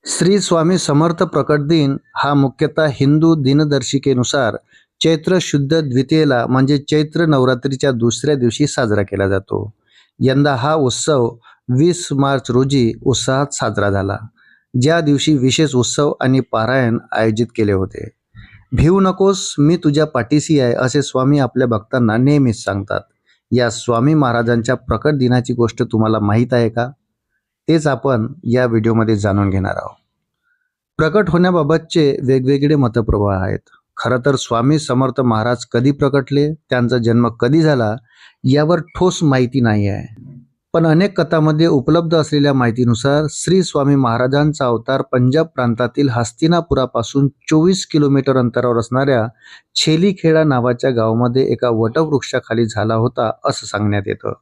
श्री स्वामी समर्थ प्रकट दिन हा मुख्यतः हिंदू दिनदर्शिकेनुसार चैत्र शुद्ध द्वितीयेला म्हणजे चैत्र नवरात्रीच्या दुसऱ्या दिवशी साजरा केला जातो। यंदा हा उत्सव 20 मार्च रोजी उत्साहात साजरा झाला, ज्या दिवशी विशेष उत्सव आणि पारायण आयोजित केले होते। भिवू नकोस, मी तुझ्या पाठीशी आहे, असे स्वामी आपल्या भक्तांना नेहमीच सांगतात। या स्वामी महाराजांच्या प्रकट दिनाची गोष्ट तुम्हाला माहीत आहे का? तेच आपण या व्हिडिओमध्ये जाणून घेणार आहोत। प्रकट होण्याबाबतचे वेगवेगळे मतप्रवाह आहेत। खरं तर स्वामी समर्थ महाराज कधी प्रकटले, त्यांचा जन्म कधी झाला यावर ठोस माहिती नाही आहे। पण अनेक कथांमध्ये उपलब्ध असलेल्या माहितीनुसार श्री स्वामी महाराजांचा अवतार पंजाब प्रांतातील हस्तिनापुरापासून 24 किलोमीटर अंतरावर असणाऱ्या छेलीखेडा नावाच्या गावामध्ये एका वटवृक्षाखाली झाला होता असं सांगण्यात येतं।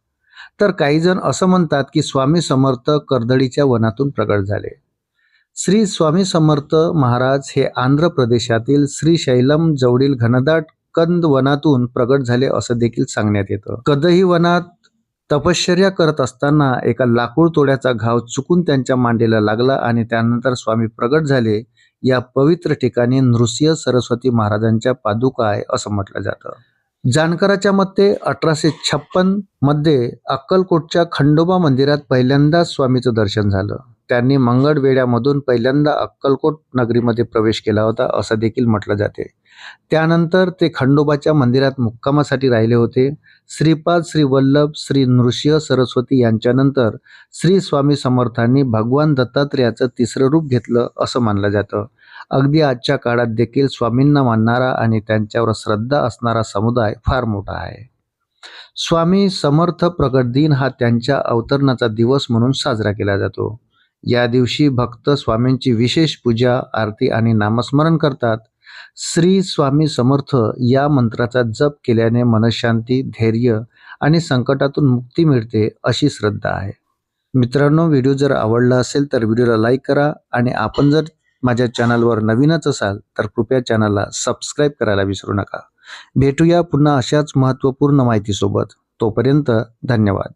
तर काही जण असं म्हणतात की स्वामी समर्थ कर्दळीच्या वनातून प्रकट झाले। श्री स्वामी समर्थ महाराज हे आंध्र प्रदेशातील श्रीशैलम जवळील घनदाट कंद वनातून प्रकट झाले असं देखील सांगण्यात येतं। कदही वनात तपश्चर्या करत असताना एका लाकूड तोड्याचा घाव चुकून त्यांच्या मांडीला लागला आणि त्यानंतर स्वामी प्रकट झाले। या पवित्र ठिकाणी नृसिंह सरस्वती महाराजांच्या पादुका आहे असं म्हटलं जातं। जानकराच्या मते 1856 मध्ये अक्कलकोटच्या खंडोबा मंदिरात पहिल्यांदा स्वामीचं दर्शन झालं। त्यांनी मंगळवेढ्यामधून पहिल्यांदा अक्कलकोट नगरीमध्ये प्रवेश केला होता असं देखील म्हटलं जाते। त्यानंतर ते खंडोबाच्या मंदिरात मुक्कामासाठी राहिले होते। श्रीपाद श्री वल्लभ श्री नृसिंह सरस्वती यांच्यानंतर श्री स्वामी समर्थांनी भगवान दत्तात्रेयाचं तिसरं रूप घेतलं असं मानलं जातं। अगदी आजच्या काळात देखील स्वामींना मानणारा आणि त्यांच्यावर श्रद्धा असणारा समुदाय फार मोठा आहे। स्वामी समर्थ प्रकट दिन हा त्यांच्या अवतरणाचा दिवस म्हणून साजरा केला जातो। या दिवशी भक्त स्वामींची विशेष पूजा, आरती आणि नामस्मरण करतात। श्री स्वामी समर्थ या मंत्राचा जप केल्याने मनशांती, धैर्य आणि संकटातून मुक्ती मिळते अशी श्रद्धा आहे। मित्रांनो, व्हिडिओ जर आवडला असेल तर व्हिडिओला लाईक करा आणि आपण जर माझ्या चॅनलवर नवीनच असाल तर कृपया चॅनलला सबस्क्राईब करायला विसरू नका। भेटूया पुन्हा अशाच महत्त्वपूर्ण माहितीसोबत। तोपर्यंत धन्यवाद।